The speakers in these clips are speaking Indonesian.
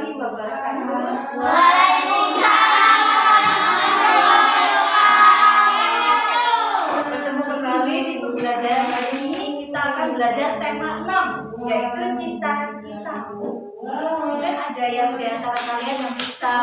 warahmatullahi wabarakatuh. Waalaikumsalam warahmatullahi wabarakatuh. Bertemu kembali di buku belajar hari ini. Kita akan belajar tema 6, yaitu cita-citaku. Mungkin ada yang di antara kalian yang bisa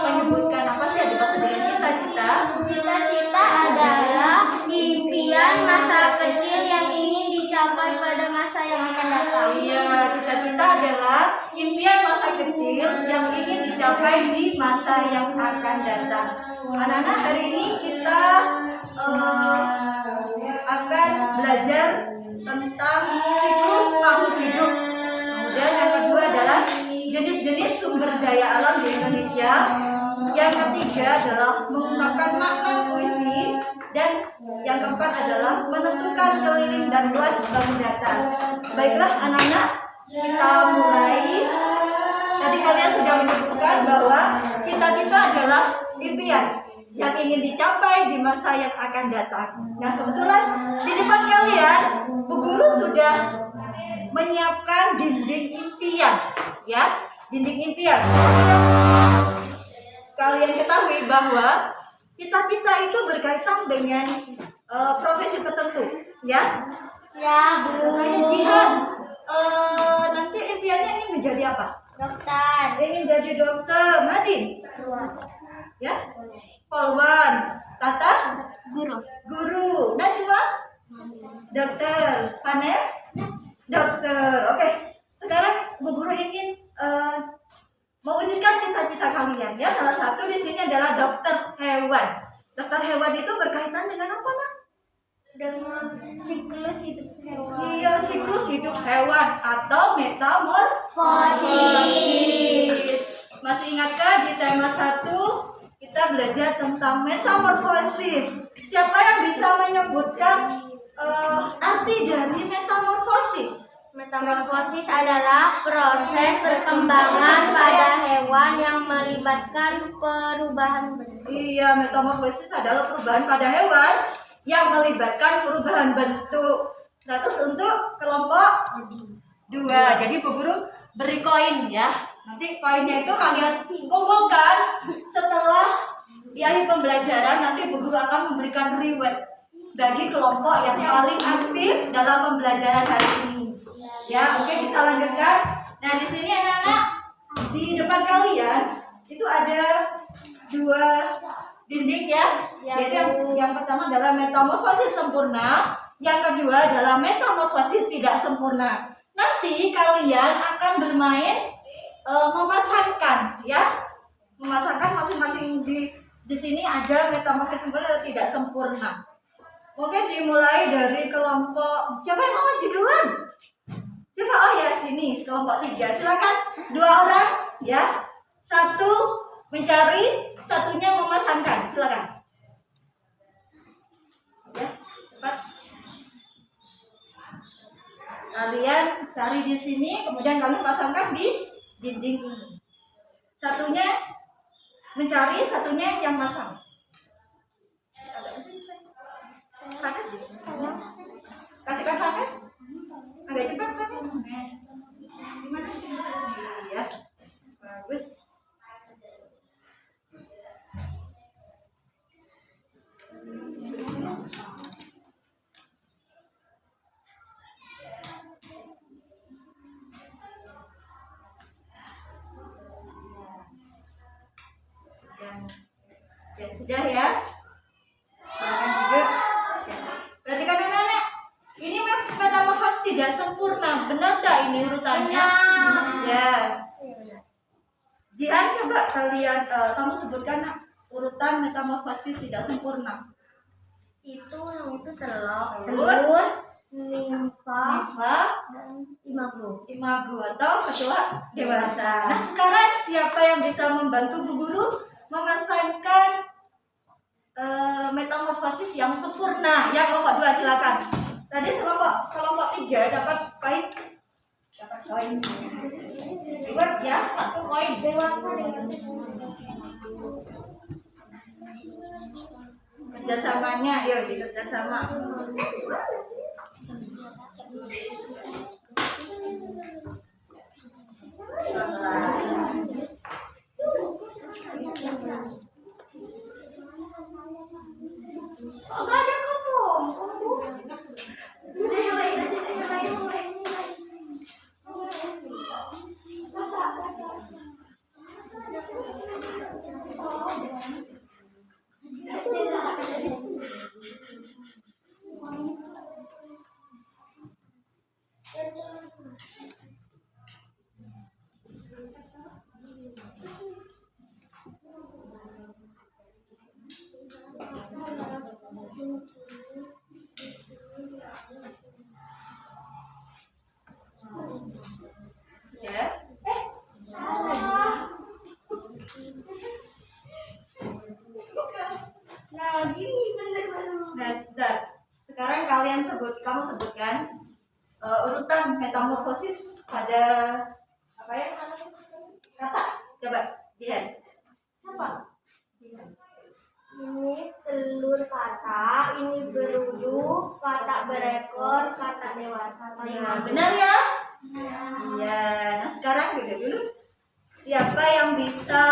menyebutkan apa sih yang dimaksud dengan cita-cita? Cita-cita adalah impian masa kecil yang ingin dicapai pada masa yang akan datang. Iya, cita-cita adalah impian masa kecil yang ingin dicapai di masa yang akan datang. Anak-anak, hari ini kita akan belajar tentang siklus makhluk hidup. Kemudian yang kedua adalah jenis-jenis sumber daya alam di Indonesia. Yang ketiga adalah mengungkapkan makna puisi. Dan yang keempat adalah menentukan keliling dan luas bangun datar. Baiklah anak-anak, kita mulai. Tadi kalian sudah menyebutkan bahwa cita-cita adalah impian yang ingin dicapai di masa yang akan datang. Nah, kebetulan di depan kalian Bu Guru sudah menyiapkan dinding impian, ya, dinding impian. Kalian ketahui bahwa cita-cita itu berkaitan dengan profesi tertentu, ya? Ya, Bu. Kayak Jihan, nanti impiannya ingin menjadi apa? Dokter. Ingin jadi dokter. Nadine, ya? Polwan. Tata? Guru. Guru. Najwa? Dokter. Vanes? Dokter. Oke. Sekarang Bu Guru ingin mewujudkan cita-cita kalian, ya. Salah satu di sini adalah dokter hewan. Dokter hewan itu berkaitan dengan apa, Nak? Dengan siklus hidup hewan. Iya, siklus hidup hewan atau metamorfosis. Masih ingatkah di tema 1 kita belajar tentang metamorfosis? Siapa yang bisa menyebutkan arti dari metamorfosis? Metamorfosis adalah proses perkembangan pada hewan yang melibatkan perubahan bentuk. Iya, metamorfosis adalah perubahan pada hewan yang melibatkan perubahan bentuk. Nah, terus untuk kelompok 2. Jadi Bu Guru beri koin, ya. Nanti koinnya itu kalian kumpulkan setelah di akhir pembelajaran. Nanti Bu Guru akan memberikan reward bagi kelompok yang paling aktif dalam pembelajaran hari ini. Ya, oke, kita lanjutkan. Nah, di sini anak-anak, di depan kalian itu ada 2 dinding, ya. Yaitu yang pertama adalah metamorfosis sempurna, yang kedua adalah metamorfosis tidak sempurna. Nanti kalian akan bermain memasangkan, ya. Memasangkan masing-masing di sini ada metamorfosis sempurna dan tidak sempurna. Mungkin dimulai dari kelompok, siapa yang mau maju duluan? Siapa? Oh ya, sini kelompok 3. Silakan 2 orang, ya. 1 mencari, satunya memasangkan. Silakan. Ya, cepat. Kalian cari di sini, kemudian kalian pasangkan di dinding ini. Satunya mencari, satunya yang masang. Panas? Kasihkan panas? Agak cepat panas. Gimana? Iya. Bagus. Ya, sudah, ya. Silakan duduk. Ya. Perhatikan anak-anak. Ini metamorfosis tidak sempurna. Benar tak ini urutannya? Ya. Jihan, coba kalian kamu sebutkan, Nak, urutan metamorfosis tidak sempurna. Itu telur, nimfa, dan imago atau ketua dewasa. Nah, sekarang siapa yang bisa membantu Bu Guru memasangkan metamorfosis yang sempurna? Ya, kelompok 2 silakan. Tadi kelompok 3 dapat koin. Reward, ya, 1 koin. Kerjasamanya, yuk kerjasama. Pelan-pelan. metamorfosis pada apa ya? Kata. Coba lihat. Siapa? Ini telur katak, ini beruduk, katak berekor, katak dewasa. Ya, benar ya? Iya. Nah sekarang beda dulu. Siapa yang bisa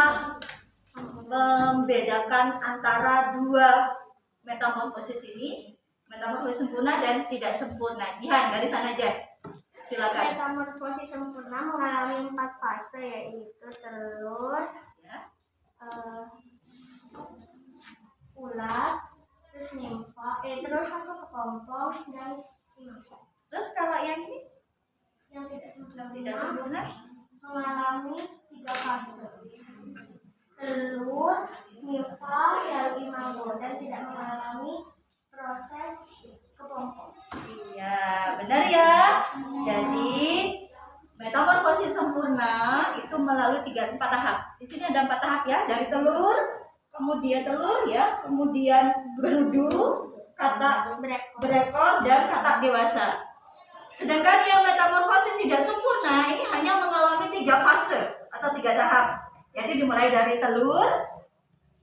membedakan antara dua metamorfosis ini? Metamorfosis sempurna dan tidak sempurna. Jihan, dari sana aja. Silakan. Metamorfosis sempurna mengalami 4 fase, yaitu telur, Ya. ulat, terus nimfa, terus kepompong dan imasa. Terus kalau yang ini Yang tidak sempurna tidak sempurna? mengalami 3 fase. Telur, nimfa, lalu imago dan tidak mengalami proses kepompong. Iya, benar ya. Jadi metamorfosis sempurna itu melalui 4 tahap. Di sini ada 4 tahap ya, dari telur, kemudian telur ya, kemudian beruduk, katak berekor dan katak dewasa. Sedangkan yang metamorfosis tidak sempurna ini hanya mengalami 3 fase atau 3 tahap, yaitu dimulai dari telur,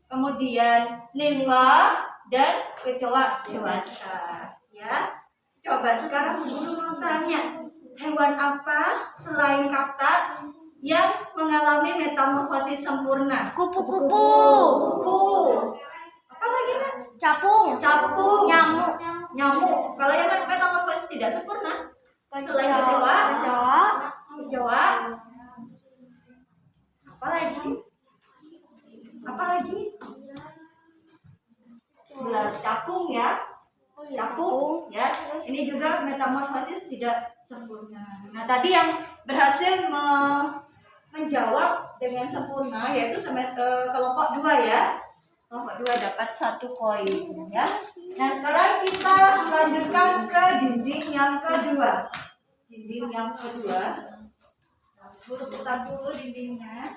kemudian nimfa dan kecoa dewasa. Ya, coba sekarang guru mau tanya, hewan apa selain katak yang mengalami metamorfosis sempurna? Kupu-kupu, Kupu. Apa lagi kan? capung, Capung. nyamuk, Nyamuk. Kalau yang metamorfosis tidak sempurna, selain kecoa, kecoa, apa lagi? Apa lagi? Capung ya. Capung ya. Ini juga metamorfosis tidak sempurna. Nah, tadi yang berhasil menjawab dengan sempurna yaitu kelompok 2 ya. Kelompok 2 dapat 1 poin ya. Nah, sekarang kita lanjutkan ke dinding yang kedua. Dinding yang kedua. Guru putar dulu dindingnya.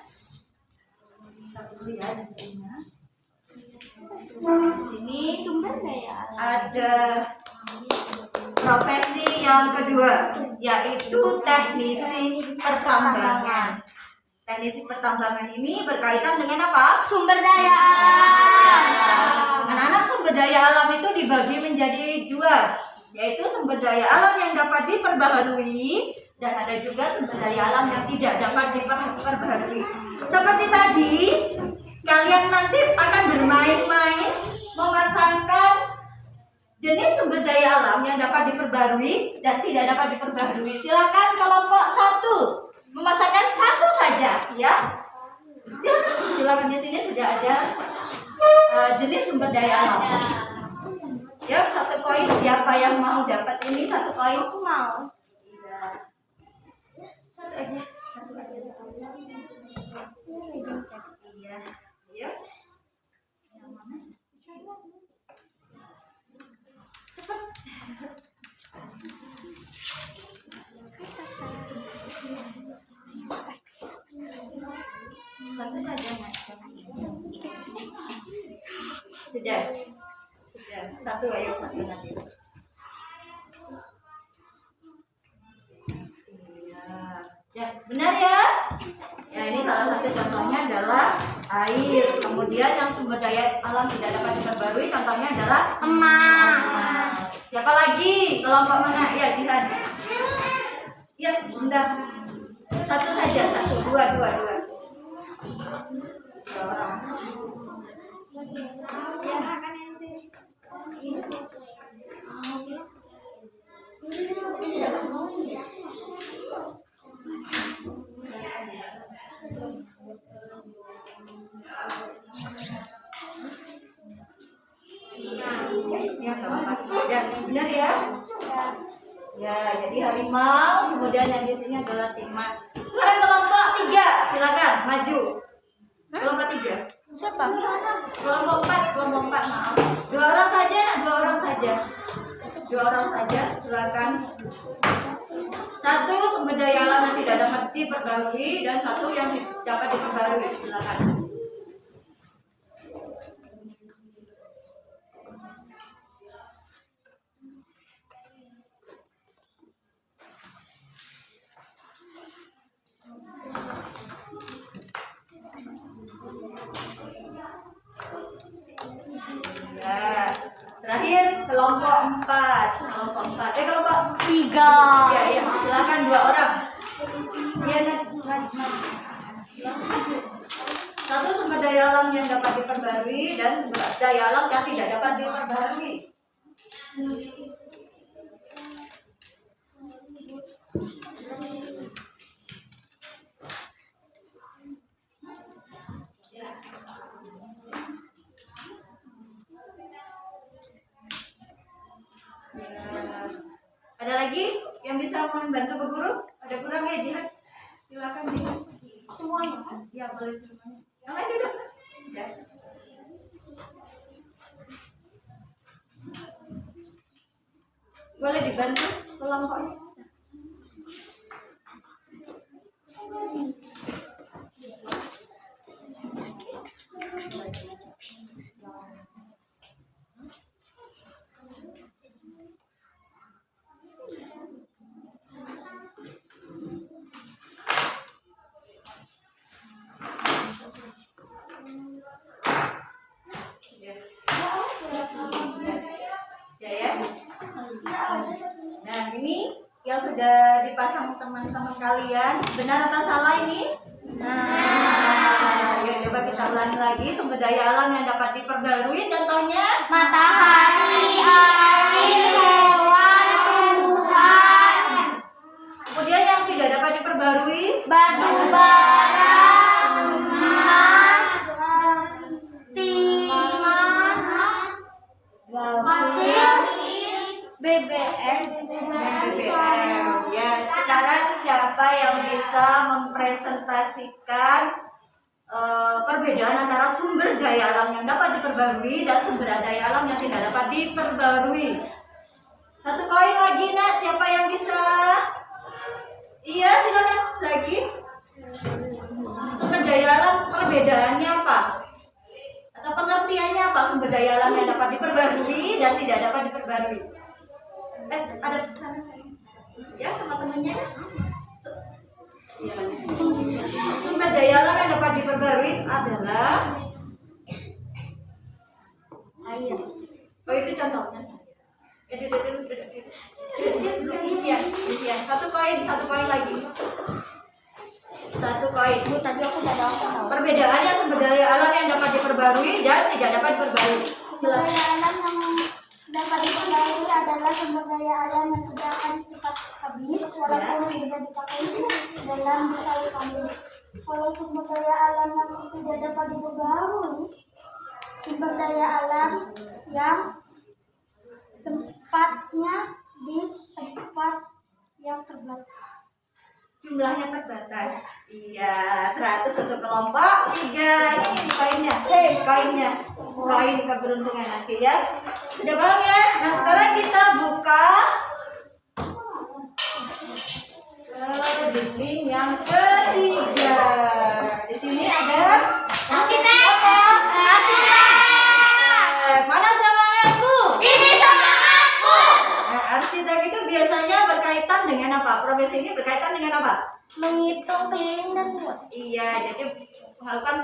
Putar dulu ya dindingnya. Di sini sumber daya alam. ada profesi yang kedua, yaitu teknisi pertambangan. Teknisi pertambangan ini berkaitan dengan apa? Sumber daya alam. Anak-anak, sumber daya alam itu dibagi menjadi 2, yaitu sumber daya alam yang dapat diperbaharui dan ada juga sumber daya alam yang tidak dapat diperbaharui. Seperti tadi, kalian nanti akan bermain-main memasangkan jenis sumber daya alam yang dapat diperbarui dan tidak dapat diperbarui. Silakan kelompok 1 memasangkan 1 saja, ya. Silakan, di sini sudah ada jenis sumber daya alam. Ya, 1 koin. Siapa yang mau dapat ini 1 koin? Aku mau. Satu aja. Iya. Iya. Yang mana? Cepat. Satu saja, Mas. Sudah. Sudah. 1, ayo 1 nanti. Ya, benar ya? Ya, ini salah satu contohnya adalah air. Kemudian yang sumber daya alam tidak dapat diperbarui, contohnya adalah Emas. Siapa lagi? Kelompok mana? Ya, Jihan. Ya, sebentar. 1 saja, 1, 2 orang. Ya, kan ente. Ya, benar ya? Ya, jadi harimau, kemudian yang di sini adalah timan. Sekarang kelompok 3, silakan maju. Kelompok 3. Siapa? Kelompok 4, maaf. 2 orang saja, 2 orang saja. 2 orang saja, silakan. 1 sumber daya alam yang tidak dapat diperbarui dan 1 yang dapat diperbarui, silakan. terakhir kelompok 4. Kelompok 3. ya, ya, silakan 2 orang. Ya, satu sumber daya alam yang dapat diperbarui dan sumber daya alam yang tidak dapat diperbarui. Ada lagi yang bisa membantu Bu Guru? Ada kurang ya, Jihan? Silakan Jihan. Semuanya. Ya, boleh semuanya. Yang lain duduk. Ya. Boleh dibantu kelompoknya. Ya. Nah, ini yang sudah dipasang teman-teman kalian, benar atau salah ini? Nah, ya, coba kita ulangi lagi. Sumber daya alam yang dapat diperbarui contohnya Matahari, air, hewan, tumbuhan. Kemudian yang tidak dapat diperbarui Batu bara, emas, timah, pasir, BBM. BBM. Ya, sekarang siapa yang bisa mempresentasikan perbedaan antara sumber daya alam yang dapat diperbarui dan sumber daya alam yang tidak dapat diperbarui? Satu koin lagi, Nak. Siapa yang bisa? Iya, silakan lagi. Sumber daya alam perbedaannya apa? Atau pengertiannya apa? Sumber daya alam yang dapat diperbarui dan tidak dapat diperbarui. Ada pesan ya sama temennya. Sumber daya alam yang dapat diperbarui adalah Air. oh, itu contohnya. Ya, satu koin lagi. Satu koin. Tadi aku udah tahu. Perbedaannya sumber daya alam yang dapat diperbarui dan tidak dapat diperbarui. Sumber daya alam yang dapat diperbarui adalah sumber daya alam yang tidak akan cepat habis walaupun tidak dipakai dalam berkali-kali. Kalau sumber daya alam yang tidak dapat diperbarui, sumber daya alam yang tempatnya di tempat yang terbatas. Jumlahnya terbatas. Iya, 100 untuk kelompok 3. Ini koinnya. Koin keberuntungan nanti ya. Sudah paham ya? Nah, sekarang kita buka ke dinding yang ketiga. Di sini ada mana semangatmu? Ini sama aku. Nah, arsitek itu biasanya berkaitan dengan apa? Profesi ini berkaitan dengan apa? Menghitung keliling dan luas. Iya, jadi melakukan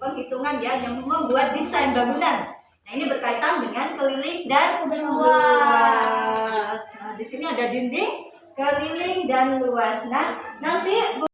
penghitungan ya yang membuat desain bangunan. Nah, ini berkaitan dengan keliling dan luas. Nah, di sini ada dinding, keliling dan luas. Nah, nanti